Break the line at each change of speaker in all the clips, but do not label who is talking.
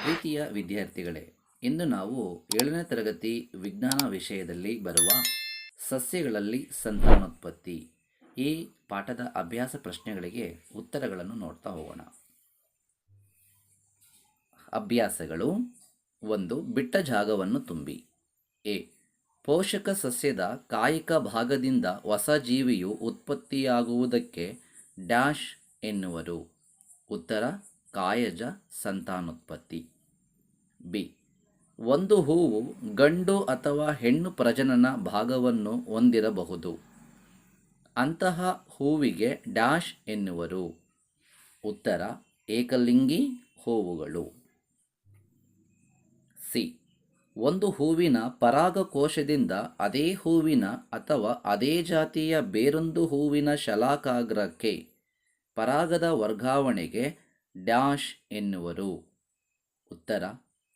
ಪ್ರೀತಿಯ ವಿದ್ಯಾರ್ಥಿಗಳೇ, ಇಂದು ನಾವು 7ನೇ ತರಗತಿ ವಿಜ್ಞಾನ ವಿಷಯದಲ್ಲಿ ಬರುವ ಸಸ್ಯಗಳಲ್ಲಿ ಸಂತಾನೋತ್ಪತ್ತಿ ಈ ಪಾಠದ ಅಭ್ಯಾಸ ಪ್ರಶ್ನೆಗಳಿಗೆ ಉತ್ತರಗಳನ್ನು ನೋಡ್ತಾ ಹೋಗೋಣ. ಅಭ್ಯಾಸಗಳು. 1. ಬಿಟ್ಟ ಜಾಗವನ್ನು ತುಂಬಿ. ಎ. ಪೋಷಕ ಸಸ್ಯದ ಕಾಯಿಕ ಭಾಗದಿಂದ ಹೊಸ ಜೀವಿಯು ಉತ್ಪತ್ತಿಯಾಗುವುದಕ್ಕೆ ಡ್ಯಾಶ್ ಎನ್ನುವರು. ಉತ್ತರ ಕಾಯಜ ಸಂತಾನೋತ್ಪತ್ತಿ. ಬಿ. ಒಂದು ಹೂವು ಗಂಡು ಅಥವಾ ಹೆಣ್ಣು ಪ್ರಜನನ ಭಾಗವನ್ನು ಹೊಂದಿರಬಹುದು. ಅಂತಹ ಹೂವಿಗೆ ಡ್ಯಾಶ್ ಎನ್ನುವರು. ಉತ್ತರ ಏಕಲಿಂಗಿ ಹೂವುಗಳು. ಸಿ. ಒಂದು ಹೂವಿನ ಪರಾಗಕೋಶದಿಂದ ಅದೇ ಹೂವಿನ ಅಥವಾ ಅದೇ ಜಾತಿಯ ಬೇರೊಂದು ಹೂವಿನ ಶಲಾಕಾಗ್ರಕ್ಕೆ ಪರಾಗದ ವರ್ಗಾವಣೆಗೆ ಡ್ಯಾಶ್ ಎನ್ನುವರು. ಉತ್ತರ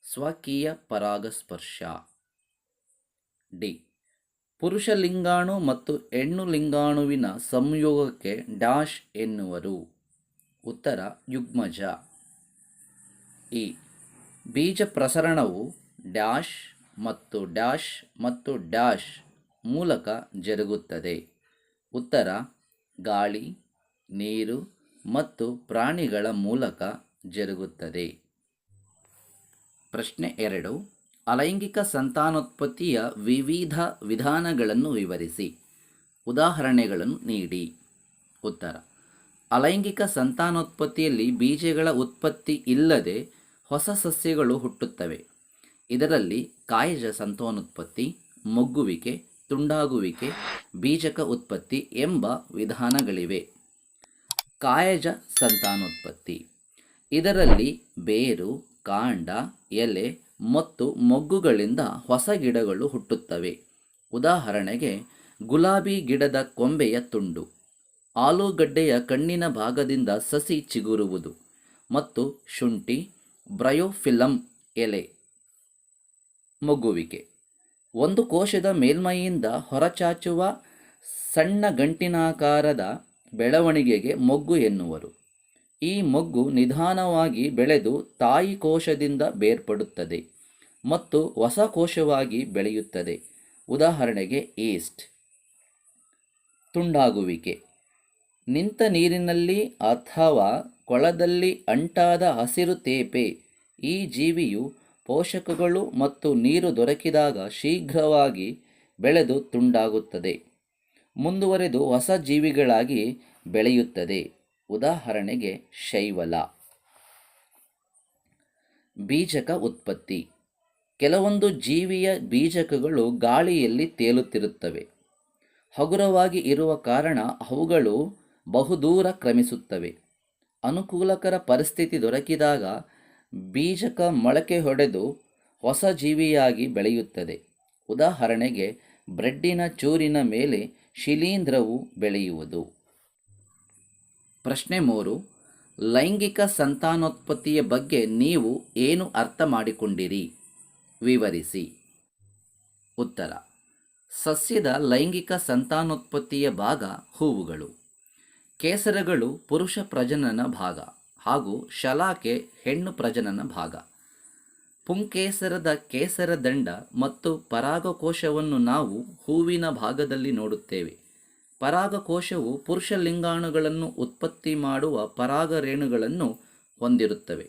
ಸ್ವಕೀಯ ಪರಾಗಸ್ಪರ್ಶ. ಡಿ. ಪುರುಷ ಲಿಂಗಾಣು ಮತ್ತು ಹೆಣ್ಣು ಲಿಂಗಾಣುವಿನ ಸಂಯೋಗಕ್ಕೆ ಡ್ಯಾಶ್ ಎನ್ನುವರು. ಉತ್ತರ ಯುಗ್ಮಜ. ಇ. ಬೀಜ ಪ್ರಸರಣವು ಡ್ಯಾಶ್ ಮತ್ತು ಡ್ಯಾಶ್ ಮತ್ತು ಡ್ಯಾಶ್ ಮೂಲಕ ಜರುಗುತ್ತದೆ. ಉತ್ತರ ಗಾಳಿ, ನೀರು ಮತ್ತು ಪ್ರಾಣಿಗಳ ಮೂಲಕ ಜರುಗುತ್ತದೆ. ಪ್ರಶ್ನೆ 2. ಅಲೈಂಗಿಕ ಸಂತಾನೋತ್ಪತ್ತಿಯ ವಿವಿಧ ವಿಧಾನಗಳನ್ನು ವಿವರಿಸಿ. ಉದಾಹರಣೆಗಳನ್ನು ನೀಡಿ. ಉತ್ತರ. ಅಲೈಂಗಿಕ ಸಂತಾನೋತ್ಪತ್ತಿಯಲ್ಲಿ ಬೀಜಗಳ ಉತ್ಪತ್ತಿ ಇಲ್ಲದೆ ಹೊಸ ಸಸ್ಯಗಳು ಹುಟ್ಟುತ್ತವೆ. ಇದರಲ್ಲಿ ಕಾಯಜ ಸಂತಾನೋತ್ಪತ್ತಿ, ಮೊಗ್ಗುವಿಕೆ, ತುಂಡಾಗುವಿಕೆ, ಬೀಜಕ ಉತ್ಪತ್ತಿ ಎಂಬ ವಿಧಾನಗಳಿವೆ. ಕಾಯಜ ಸಂತಾನೋತ್ಪತ್ತಿ. ಇದರಲ್ಲಿ ಬೇರು, ಕಾಂಡ, ಎಲೆ ಮತ್ತು ಮೊಗ್ಗುಗಳಿಂದ ಹೊಸ ಗಿಡಗಳು ಹುಟ್ಟುತ್ತವೆ. ಉದಾಹರಣೆಗೆ ಗುಲಾಬಿ ಗಿಡದ ಕೊಂಬೆಯ ತುಂಡು, ಆಲೂಗಡ್ಡೆಯ ಕಣ್ಣಿನ ಭಾಗದಿಂದ ಸಸಿ ಚಿಗುರುವುದು ಮತ್ತು ಶುಂಠಿ, ಬ್ರಯೋಫಿಲಮ್ ಎಲೆ. ಮೊಗ್ಗುವಿಕೆ. ಒಂದು ಕೋಶದ ಮೇಲ್ಮೈಯಿಂದ ಹೊರಚಾಚುವ ಸಣ್ಣ ಗಂಟಿನಾಕಾರದ ಬೆಳವಣಿಗೆಗೆ ಮೊಗ್ಗು ಎನ್ನುವರು. ಈ ಮೊಗ್ಗು ನಿಧಾನವಾಗಿ ಬೆಳೆದು ತಾಯಿ ಕೋಶದಿಂದ ಬೇರ್ಪಡುತ್ತದೆ ಮತ್ತು ಹೊಸ ಕೋಶವಾಗಿ ಬೆಳೆಯುತ್ತದೆ. ಉದಾಹರಣೆಗೆ ಈಸ್ಟ್. ತುಂಡಾಗುವಿಕೆ. ನಿಂತ ನೀರಿನಲ್ಲಿ ಅಥವಾ ಕೊಳದಲ್ಲಿ ಅಂಟಾದ ಹಸಿರು ತೇಪೆ. ಈ ಜೀವಿಯು ಪೋಷಕಗಳು ಮತ್ತು ನೀರು ದೊರಕಿದಾಗ ಶೀಘ್ರವಾಗಿ ಬೆಳೆದು ತುಂಡಾಗುತ್ತದೆ, ಮುಂದುವರೆದು ಹೊಸ ಜೀವಿಗಳಾಗಿ ಬೆಳೆಯುತ್ತದೆ. ಉದಾಹರಣೆಗೆ ಶೈವಲ. ಬೀಜಕ ಉತ್ಪತ್ತಿ. ಕೆಲವೊಂದು ಜೀವಿಯ ಬೀಜಕಗಳು ಗಾಳಿಯಲ್ಲಿ ತೇಲುತ್ತಿರುತ್ತವೆ. ಹಗುರವಾಗಿ ಇರುವ ಕಾರಣ ಅವುಗಳು ಬಹುದೂರ ಕ್ರಮಿಸುತ್ತವೆ. ಅನುಕೂಲಕರ ಪರಿಸ್ಥಿತಿ ದೊರಕಿದಾಗ ಬೀಜಕ ಮೊಳಕೆ ಹೊಡೆದು ಹೊಸ ಜೀವಿಯಾಗಿ ಬೆಳೆಯುತ್ತದೆ. ಉದಾಹರಣೆಗೆ ಬ್ರೆಡ್ಡಿನ ಚೂರಿನ ಮೇಲೆ ಶಿಲೀಂಧ್ರವು ಬೆಳೆಯುವುದು. ಪ್ರಶ್ನೆ 3. ಲೈಂಗಿಕ ಸಂತಾನೋತ್ಪತ್ತಿಯ ಬಗ್ಗೆ ನೀವು ಏನು ಅರ್ಥ ಮಾಡಿಕೊಂಡಿರಿ? ವಿವರಿಸಿ. ಉತ್ತರ. ಸಸ್ಯದ ಲೈಂಗಿಕ ಸಂತಾನೋತ್ಪತ್ತಿಯ ಭಾಗ ಹೂವುಗಳು. ಕೇಸರಗಳು ಪುರುಷ ಪ್ರಜನನ ಭಾಗ ಹಾಗೂ ಶಲಾಕೆ ಹೆಣ್ಣು ಪ್ರಜನನ ಭಾಗ. ಪುಂಕೇಸರದ ಕೇಸರದಂಡ ಮತ್ತು ಪರಾಗಕೋಶವನ್ನು ನಾವು ಹೂವಿನ ಭಾಗದಲ್ಲಿ ನೋಡುತ್ತೇವೆ. ಪರಾಗಕೋಶವು ಪುರುಷ ಲಿಂಗಾಣುಗಳನ್ನು ಉತ್ಪತ್ತಿ ಮಾಡುವ ಪರಾಗರೇಣುಗಳನ್ನು ಹೊಂದಿರುತ್ತವೆ.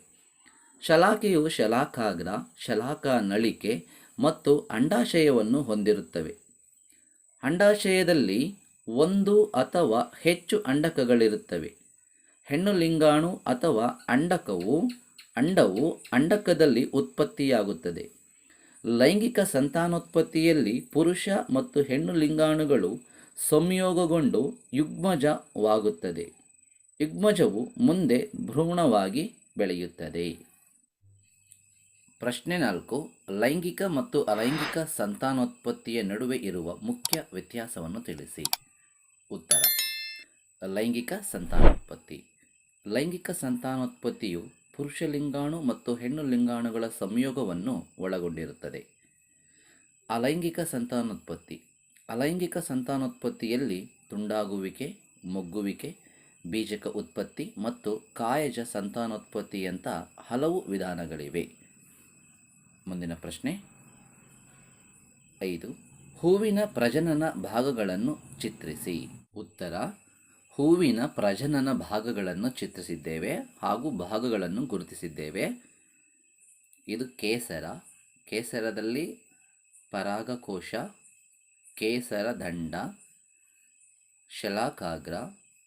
ಶಲಾಕೆಯು ಶಲಾಕಾಗ್ರ, ಶಲಾಕನಳಿಕೆ ಮತ್ತು ಅಂಡಾಶಯವನ್ನು ಹೊಂದಿರುತ್ತವೆ. ಅಂಡಾಶಯದಲ್ಲಿ ಒಂದು ಅಥವಾ ಹೆಚ್ಚು ಅಂಡಕಗಳಿರುತ್ತವೆ. ಹೆಣ್ಣು ಲಿಂಗಾಣು ಅಥವಾ ಅಂಡವು ಅಂಡಕದಲ್ಲಿ ಉತ್ಪತ್ತಿಯಾಗುತ್ತದೆ. ಲೈಂಗಿಕ ಸಂತಾನೋತ್ಪತ್ತಿಯಲ್ಲಿ ಪುರುಷ ಮತ್ತು ಹೆಣ್ಣು ಲಿಂಗಾಣುಗಳು ಸಂಯೋಗಗೊಂಡು ಯುಗ್ಮಜವಾಗುತ್ತದೆ. ಯುಗ್ಮಜವು ಮುಂದೆ ಭ್ರೂಣವಾಗಿ ಬೆಳೆಯುತ್ತದೆ. ಪ್ರಶ್ನೆ 4. ಲೈಂಗಿಕ ಮತ್ತು ಅಲೈಂಗಿಕ ಸಂತಾನೋತ್ಪತ್ತಿಯ ನಡುವೆ ಇರುವ ಮುಖ್ಯ ವ್ಯತ್ಯಾಸವನ್ನು ತಿಳಿಸಿ. ಉತ್ತರ. ಲೈಂಗಿಕ ಸಂತಾನೋತ್ಪತ್ತಿ. ಲೈಂಗಿಕ ಸಂತಾನೋತ್ಪತ್ತಿಯು ಪುರುಷ ಲಿಂಗಾಣು ಮತ್ತು ಹೆಣ್ಣು ಲಿಂಗಾಣುಗಳ ಸಂಯೋಗವನ್ನು ಒಳಗೊಂಡಿರುತ್ತದೆ. ಅಲೈಂಗಿಕ ಸಂತಾನೋತ್ಪತ್ತಿ. ಅಲೈಂಗಿಕ ಸಂತಾನೋತ್ಪತ್ತಿಯಲ್ಲಿ ತುಂಡಾಗುವಿಕೆ, ಮೊಗ್ಗುವಿಕೆ, ಬೀಜಕ ಉತ್ಪತ್ತಿ ಮತ್ತು ಕಾಯಜ ಸಂತಾನೋತ್ಪತ್ತಿಯಂಥ ಹಲವು ವಿಧಾನಗಳಿವೆ. ಮುಂದಿನ ಪ್ರಶ್ನೆ 5. ಹೂವಿನ ಪ್ರಜನನ ಭಾಗಗಳನ್ನು ಚಿತ್ರಿಸಿ. ಉತ್ತರ: ಹೂವಿನ ಪ್ರಜನನ ಭಾಗಗಳನ್ನು ಚಿತ್ರಿಸಿದ್ದೇವೆ ಹಾಗೂ ಭಾಗಗಳನ್ನು ಗುರುತಿಸಿದ್ದೇವೆ. ಇದು ಕೇಸರ. ಕೇಸರದಲ್ಲಿ ಪರಾಗಕೋಶ, ಕೇಸರದಂಡ, ಶಲಾಕಾಗ್ರ,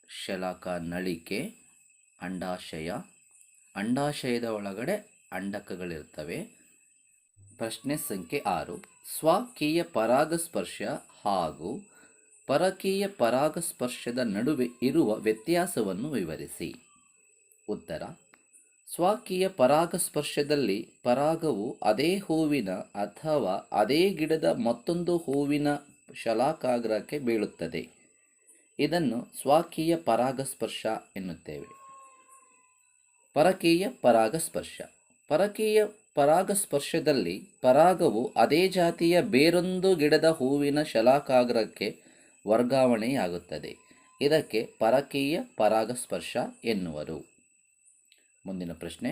ಶಲಾಕನಳಿಕೆ, ಅಂಡಾಶಯ. ಅಂಡಾಶಯದ ಒಳಗಡೆ ಅಂಡಕಗಳಿರ್ತವೆ. ಪ್ರಶ್ನೆ ಸಂಖ್ಯೆ 6. ಸ್ವಕೀಯ ಪರಾಗಸ್ಪರ್ಶ ಹಾಗೂ ಪರಕೀಯ ಪರಾಗಸ್ಪರ್ಶದ ನಡುವೆ ಇರುವ ವ್ಯತ್ಯಾಸವನ್ನು ವಿವರಿಸಿ. ಉತ್ತರ: ಸ್ವಕೀಯ ಪರಾಗಸ್ಪರ್ಶದಲ್ಲಿ ಪರಾಗವು ಅದೇ ಹೂವಿನ ಅಥವಾ ಅದೇ ಗಿಡದ ಮತ್ತೊಂದು ಹೂವಿನ ಶಲಾಕಾಗ್ರಕ್ಕೆ ಬೀಳುತ್ತದೆ. ಇದನ್ನು ಸ್ವಕೀಯ ಪರಾಗಸ್ಪರ್ಶ ಎನ್ನುತ್ತೇವೆ. ಪರಕೀಯ ಪರಾಗಸ್ಪರ್ಶ. ಪರಕೀಯ ಪರಾಗಸ್ಪರ್ಶದಲ್ಲಿ ಪರಾಗವು ಅದೇ ಜಾತಿಯ ಬೇರೊಂದು ಗಿಡದ ಹೂವಿನ ಶಲಾಕಾಗ್ರಕ್ಕೆ ವರ್ಗಾವಣೆಯಾಗುತ್ತದೆ. ಇದಕ್ಕೆ ಪರಕೀಯ ಪರಾಗಸ್ಪರ್ಶ ಎನ್ನುವರು. ಮುಂದಿನ ಪ್ರಶ್ನೆ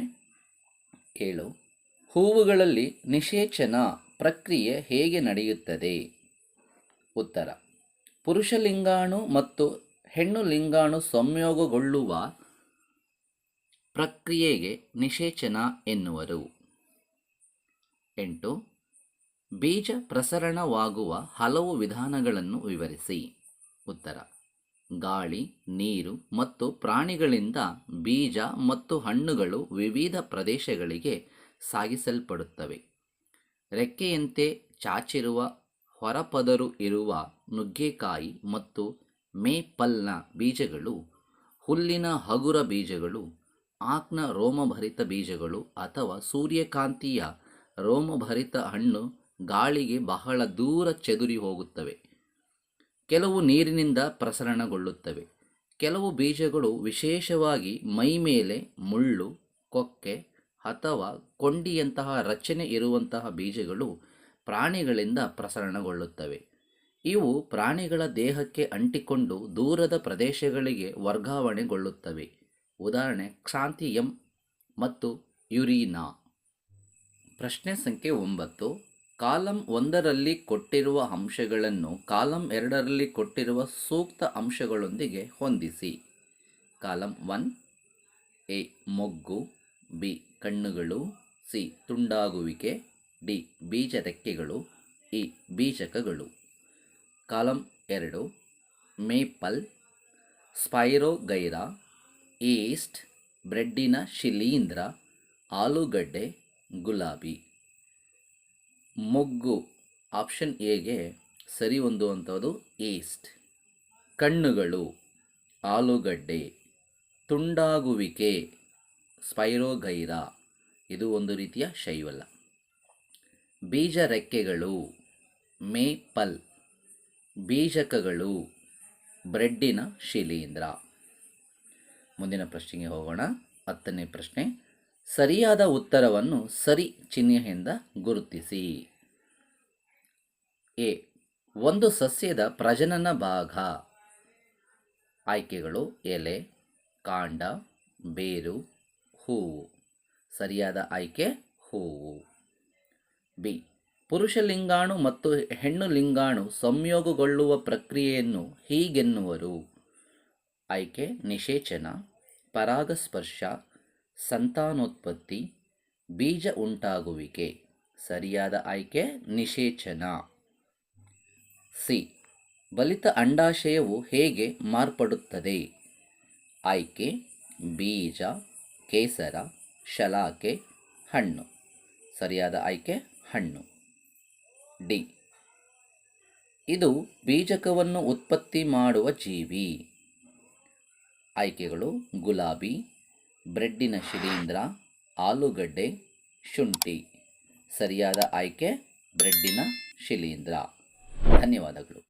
7. ಹೂವುಗಳಲ್ಲಿ ನಿಷೇಚನ ಪ್ರಕ್ರಿಯೆ ಹೇಗೆ ನಡೆಯುತ್ತದೆ? ಉತ್ತರ: ಪುರುಷ ಲಿಂಗಾಣು ಮತ್ತು ಹೆಣ್ಣು ಲಿಂಗಾಣು ಸಂಯೋಗಗೊಳ್ಳುವ ಪ್ರಕ್ರಿಯೆಗೆ ನಿಷೇಚನ ಎನ್ನುವರು. 8. ಬೀಜ ಪ್ರಸರಣವಾಗುವ ಹಲವು ವಿಧಾನಗಳನ್ನು ವಿವರಿಸಿ. ಉತ್ತರ: ಗಾಳಿ, ನೀರು ಮತ್ತು ಪ್ರಾಣಿಗಳಿಂದ ಬೀಜ ಮತ್ತು ಹಣ್ಣುಗಳು ವಿವಿಧ ಪ್ರದೇಶಗಳಿಗೆ ಸಾಗಿಸಲ್ಪಡುತ್ತವೆ. ರೆಕ್ಕೆಯಂತೆ ಚಾಚಿರುವ ಹೊರಪದರು ಇರುವ ನುಗ್ಗೆಕಾಯಿ ಮತ್ತು ಮೇಪಲ್ನ ಬೀಜಗಳು, ಹುಲ್ಲಿನ ಹಗುರ ಬೀಜಗಳು, ಆಕ್ನ ರೋಮಭರಿತ ಬೀಜಗಳು ಅಥವಾ ಸೂರ್ಯಕಾಂತಿಯ ರೋಮಭರಿತ ಹಣ್ಣು ಗಾಳಿಗೆ ಬಹಳ ದೂರ ಚೆದುರಿ ಹೋಗುತ್ತವೆ. ಕೆಲವು ನೀರಿನಿಂದ ಪ್ರಸರಣಗೊಳ್ಳುತ್ತವೆ. ಕೆಲವು ಬೀಜಗಳು ವಿಶೇಷವಾಗಿ ಮೈಮೇಲೆ ಮುಳ್ಳು, ಕೊಕ್ಕೆ ಅಥವಾ ಕೊಂಡಿಯಂತಹ ರಚನೆ ಇರುವಂತಹ ಬೀಜಗಳು ಪ್ರಾಣಿಗಳಿಂದ ಪ್ರಸರಣಗೊಳ್ಳುತ್ತವೆ. ಇವು ಪ್ರಾಣಿಗಳ ದೇಹಕ್ಕೆ ಅಂಟಿಕೊಂಡು ದೂರದ ಪ್ರದೇಶಗಳಿಗೆ ವರ್ಗಾವಣೆಗೊಳ್ಳುತ್ತವೆ. ಉದಾಹರಣೆ ಕ್ಸಾಂಥಿಯಂ ಮತ್ತು ಯುರೀನಾ. ಪ್ರಶ್ನೆ ಸಂಖ್ಯೆ 9. ಕಾಲಂ 1ರಲ್ಲಿ ಕೊಟ್ಟಿರುವ ಅಂಶಗಳನ್ನು ಕಾಲಂ 2ರಲ್ಲಿ ಕೊಟ್ಟಿರುವ ಸೂಕ್ತ ಅಂಶಗಳೊಂದಿಗೆ ಹೊಂದಿಸಿ. Column 1: A. ಮೊಗ್ಗು, ಬಿ. ಕಣ್ಣುಗಳು, ಸಿ. ತುಂಡಾಗುವಿಕೆ, ಡಿ. ಬೀಜ ರೆಕ್ಕೆಗಳು, ಇ. ಬೀಜಕಗಳು. ಕಾಲಂ 2: ಮೇಪಲ್, ಸ್ಪೈರೋಗೈರಾ, ಈಸ್ಟ್, ಬ್ರೆಡ್ಡಿನ ಶಿಲೀಂಧ್ರ, ಆಲೂಗಡ್ಡೆ, ಗುಲಾಬಿ. ಮೊಗ್ಗು ಆಪ್ಷನ್ ಎಗೆ ಸರಿ ಹೊಂದುವಂಥದ್ದು ಈಸ್ಟ್. ಕಣ್ಣುಗಳು ಆಲೂಗಡ್ಡೆ. ತುಂಡಾಗುವಿಕೆ ಸ್ಪೈರೋಗೈರಾ, ಇದು ಒಂದು ರೀತಿಯ ಶೈವಲ. ಬೀಜ ರೆಕ್ಕೆಗಳು ಮೇಪಲ್. ಬೀಜಕಗಳು ಬ್ರೆಡ್ಡಿನ ಶಿಲೀಂಧ್ರ. ಮುಂದಿನ ಪ್ರಶ್ನೆಗೆ ಹೋಗೋಣ. 10ನೇ ಪ್ರಶ್ನೆ. ಸರಿಯಾದ ಉತ್ತರವನ್ನು ಸರಿ ಚಿಹ್ನೆಯಿಂದ ಗುರುತಿಸಿ. ಎ. ಒಂದು ಸಸ್ಯದ ಪ್ರಜನನ ಭಾಗ. ಆಯ್ಕೆಗಳು: ಎಲೆ, ಕಾಂಡ, ಬೇರು, ಹೂವು. ಸರಿಯಾದ ಆಯ್ಕೆ ಹೂವು. ಬಿ. ಪುರುಷ ಲಿಂಗಾಣು ಮತ್ತು ಹೆಣ್ಣು ಲಿಂಗಾಣು ಸಂಯೋಗಗೊಳ್ಳುವ ಪ್ರಕ್ರಿಯೆಯನ್ನು ಹೀಗೆನ್ನುವರು. ಆಯ್ಕೆ: ನಿಷೇಚನ, ಪರಾಗಸ್ಪರ್ಶ, ಸಂತಾನೋತ್ಪತ್ತಿ, ಬೀಜ ಉಂಟಾಗುವಿಕೆ. ಸರಿಯಾದ ಆಯ್ಕೆ ನಿಷೇಚನ. ಸಿ. ಬಲಿತ ಅಂಡಾಶಯವು ಹೇಗೆ ಮಾರ್ಪಡುತ್ತದೆ? ಆಯ್ಕೆ: ಬೀಜ, ಕೇಸರ, ಶಲಾಕೆ, ಹಣ್ಣು. ಸರಿಯಾದ ಆಯ್ಕೆ ಹಣ್ಣು. ಡಿ. ಇದು ಬೀಜಕವನ್ನು ಉತ್ಪತ್ತಿ ಮಾಡುವ ಜೀವಿ. ಆಯ್ಕೆಗಳು: ಗುಲಾಬಿ, ಬ್ರೆಡ್ಡಿನ ಶಿಲೀಂಧ್ರ, ಆಲೂಗಡ್ಡೆ, ಶುಂಠಿ. ಸರಿಯಾದ ಆಯ್ಕೆ ಬ್ರೆಡ್ಡಿನ ಶಿಲೀಂಧ್ರ. ಧನ್ಯವಾದಗಳು.